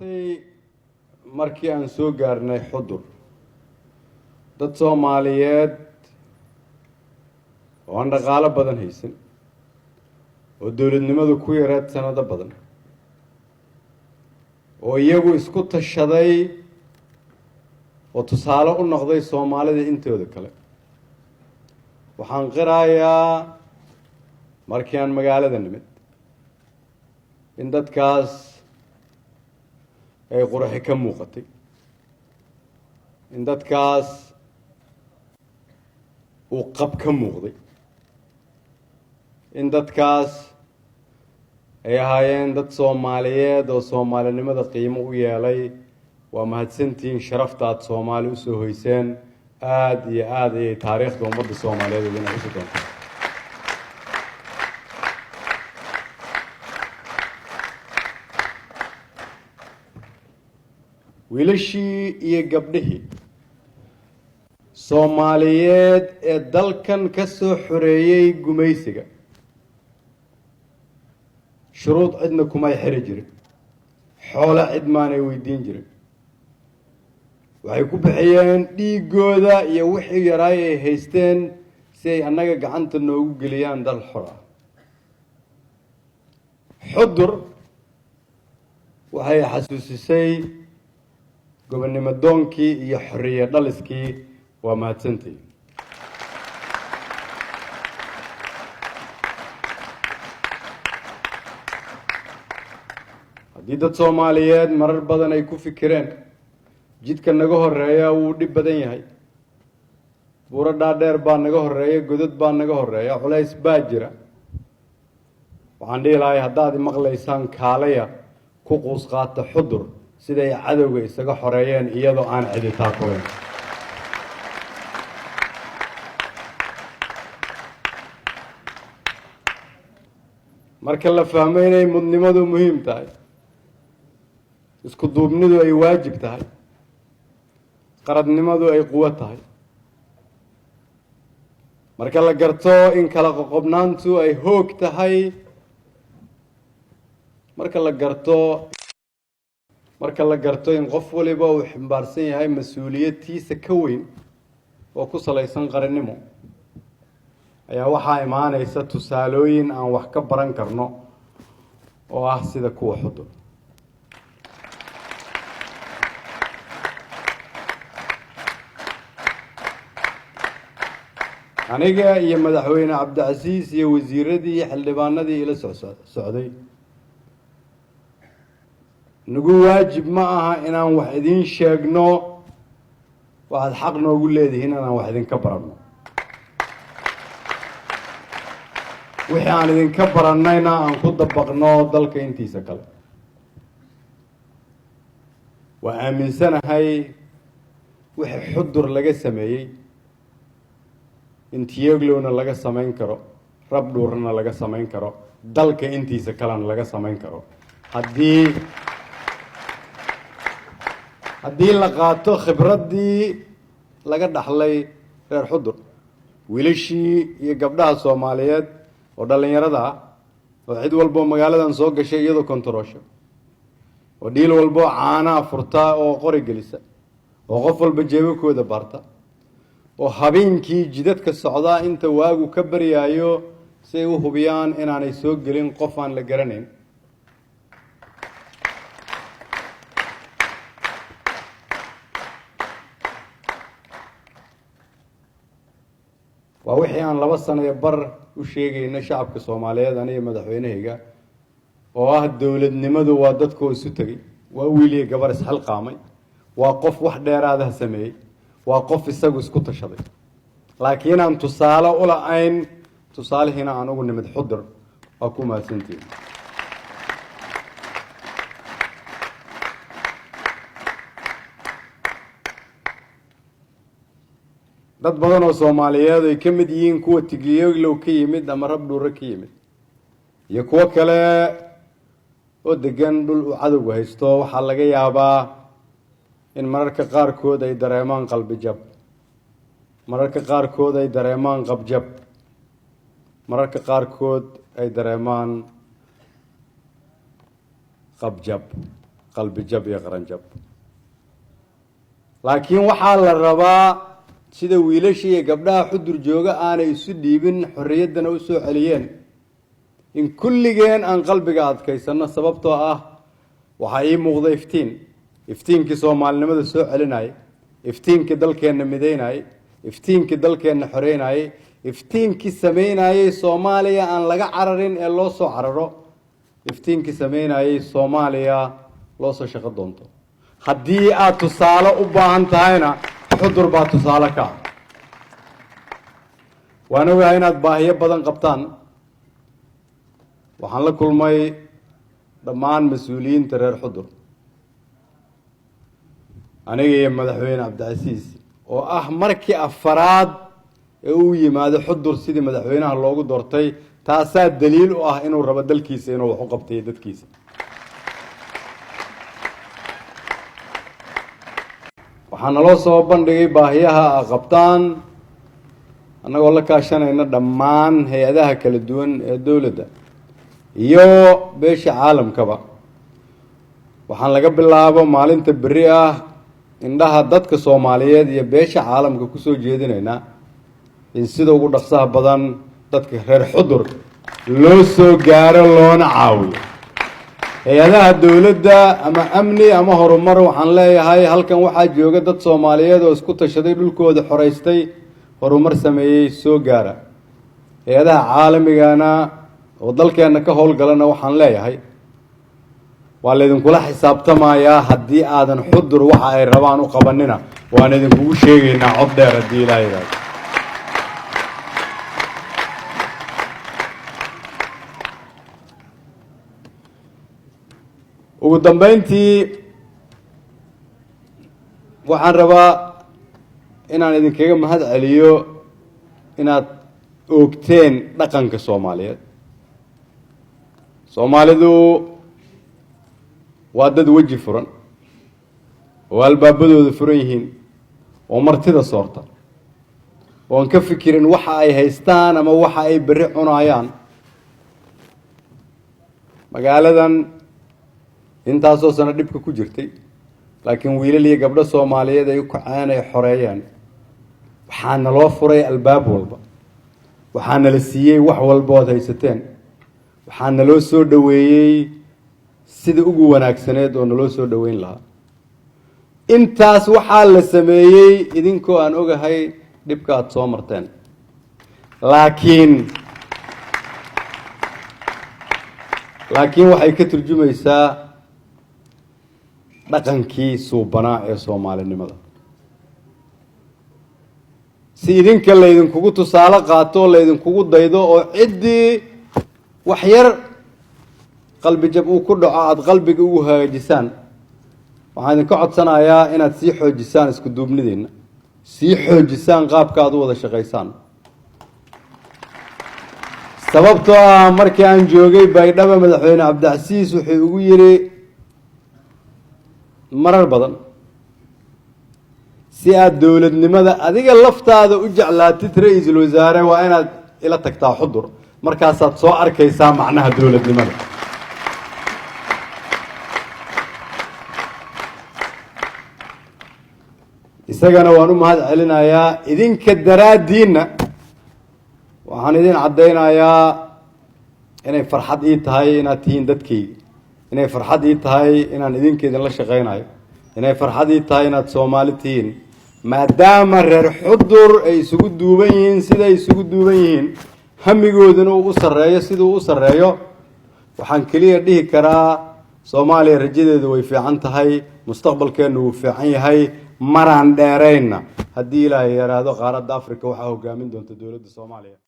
maantay markii aan soo gaarnay xudur dad Soomaaliyeed oo aan dhaqaale badan haysan oo dawladnimadu ku yareed sanado badan oo iyagu isku tashaday oo tusaale u noqday Soomaalida intooda kale waxaan qirayaa markii aan magaalada nimid in dadkaas ay qurxi ka muuqatay in dadkaas uu qab ka muuqday in dadkaas ay ahaayeen dad Soomaaliyeed oo Soomaalinimada qiimo u yeelay waa mahadsantiin sharaftaad Soomaali u soo hoyseen aad iyo aad ay taariikhda ummadda Soomaaliyeed ugu naqsi doonto wiilashii iyo gabdhihii Soomaaliyeed ee dalkan ka soo xoreeyay gumaysiga shuruud cidna kuma xiri jirin xoolo cid maanay weydiin jirin waxay ku bixiyeen dhiigooda iyo wixii yaraay ay haysteen si ay annaga gacanta noogu geliyaan dal xor ah xudur waxay xasuusisay gobonnimo doonkii iyo xorriye dhaliskii waa mahadsantii haddii dad Soomaaliyeed marar badan ay ku fikireen jidka naga horeeya wuu dhib badan yahay buuro dhaadheer baa naga horeeya godad baa naga horeeya culays baa jira waxaan dhihi lahay haddaad maqlaysaan kaalaya ku quus qaata xudur siday cadowga isaga xoreeyeen iyadoo aan cidi taakulayn marka la fahmay inay mudnimadu muhiim tahay isku duubnidu ay waajib tahay qaradnimadu ay quwo tahay marka la garto in kala qoqobnaantu ay hoog tahay marka la garto in qof waliba uu ximbaarsan yahay mas'uuliyadtiisa ka weyn oo ku salaysan qarannimo ayaa waxaa imaanaysa tusaalooyin aan wax ka baran karno oo ah sida kuwa xudur aniga iyo madaxweyne cabdicasiis iyo wasiiradii iyo xildhibaanadii ila socday nagu waajib ma aha inaan wax idin sheegno waxaad xaq noogu leedihiin inaan wax idinka baranno wixii aan idinka barannayna aan ku dabaqno dalka intiisa kale waa aaminsanahay wixii xudur laga sameeyey in tiyaglowna laga samayn karo rabdhuurna laga samayn karo dalka intiisa kalena laga samayn karo haddii la qaato khibraddii laga dhaxlay reer xudur wiilashii iyo gabdhaha Soomaaliyeed oo dhalinyarada ah oo cid walbo magaaladan soo gashay iyadoo kontaroosho oo dhiil walbo caana furta oo qori gelisa oo qof walba jeebakooda baarta oo habeenkii jidadka socdaa inta waagu ka baryaayo si ay u hubiyaan inaanay soo gelin qof aan la garanayn waa wixii aan 2 sano iyo bar u sheegayna shacabka Soomaaliyeed aniga madaxweynahayga oo ah dawladnimadu waa dadkoo isu tagay waa wiiliye gabar isxilqaamay waa qof wax dheeraad ah sameeyay waa qof isagu isku tashaday laakiin aan tusaale u la'ayn tusaalihiina aan ugu nimid xudur waa ku mahadsantiin dad badan oo Soomaaliyeed ay ka mid yihiin kuwa tigiyoglow ka yimid ama rabdhuure ka yimid iyo kuwa kale oo degan dhul u cadowga haysto waxaa laga yaabaa in mararka qaarkood ay dareemaan qalbi jab mararka qaarkood ay dareemaan qabjab mararka qaarkood ay dareemaan qabjab qalbi jab iyo qaran jab laakiin waxaa la rabaa sida wiilashii iyo gabdhaha xudur jooga aanay isu dhiibin xorriyaddana u soo celiyeen in kulligeen aan qalbiga adkaysano sababtoo ah waxaa ii muuqda iftiinkii soomaalinimada soo celinayay iftiinkii dalkeenna midaynayay iftiinkii dalkeenna xoreynayay iftiinkii sameynayay soomaaliya aan laga cararin ee loo soo cararo iftiinkii sameynayay soomaaliya loo soo shaqo doonto haddii aad tusaale u baahan tahayna xudur baa tusaale ka ah waan ogahay inaad baahiyo badan qabtaan waxaan la kulmay dhammaan mas-uuliyiinta reer xudur aniga iyo madaxweyne cabdicasiis oo ah markii afaraad ee uu yimaado xudur sidii madaxweynaha loogu doortay taasaa daliil u ah inuu rabo dalkiisa inuu wax u qabtay dadkiisa waxaa naloo soo bandhigay baahiyaha a qabtaan annagoo la kaashanayna dhammaan hay-adaha kala duwan ee dowladda iyo beesha caalamkaba waxaan laga bilaabo maalinta berri ah indhaha dadka soomaaliyeed iyo beesha caalamka kusoo jeedinaynaa in sida ugu dhaqsaha badan dadka reer xudur loo soo gaaro loona caawiyo hay-adaha dowladda ama amni ama horumar waxaan leeyahay halkan waxaa jooga dad soomaaliyeed oo isku tashaday dhulkooda xoreystay horumar sameeyey soo gaara hay-adaha caalamigana oo dalkeenna ka howlgalana waxaan leeyahay waa laydinkula xisaabtamayaa haddii aadan xudur waxa ay rabaan u qabanina waan idinkugu sheegaynaa cod dheer haddii ilaa yidhaahdo ugu dambeyntii waxaan rabaa inaan idinkaga mahad celiyo inaad oogteen dhaqanka soomaaliyeed soomaalidu waa dad weji furan oo albaabadooda furan yihiin oo martida soorta oon ka fikirin waxa ay haystaan ama waxa ay berri cunayaan magaaladan intaasoo sano dhibka ku jirtay laakiin wiilal iyo gabdho soomaaliyeed ay u kaceen ay xoreeyeen waxaa naloo furay albaab walba waxaa nala siiyey wax walba ood haysateen waxaa naloo soo dhoweeyey sida ugu wanaagsaneed oo naloo soo dhoweyn lahaa intaas waxaa la sameeyey idinkoo aan ogahay dhibka aada soo marteen laakiin waxay ka turjumaysaa dhaqankii suubanaa ee soomaalinimada si idinka laydinkugu tusaale qaato oo laydinkugu daydo oo ciddii wax yar qalbi jab uu ku dhaco aada qalbiga ugu hagaajisaan waxaan idinka codsanayaa inaad sii xoojisaan isku duubnidiina sii xoojisaan qaabka aad u wada shaqaysaan sababtoo ah markii aan joogay baydhabo madaxweyne cabdicasiis wuxuu ugu yidhi marar badan si aad dowladnimada adiga laftaada u jeclaatid ra-iisul wasaare waa inaad ila tagtaa xudur markaasaad soo arkaysaa macnaha dowladnimada isagana waan u mahad celinayaa idinka daraaddiinna waxaan idin caddaynayaa inay farxad ii tahay inaad tihiin dadkayga inay farxad ii tahay inaan idinka idinla shaqaynayo inay farxad ii tahay inaad soomaali tihiin maadaama reer xudur ay isugu duuban yihiin siday isugu duuban yihiin hamigooduna uu u sarreeyo siduu u sarreeyo waxaan keliya dhihi karaa soomaaliya rajadeedu way fiican tahay mustaqbalkeennu wuu fiican yahay maraan dheeraynna haddii ilaahay yaraado qaaradda africa waxaa hogaamin doonta dowladda soomaaliya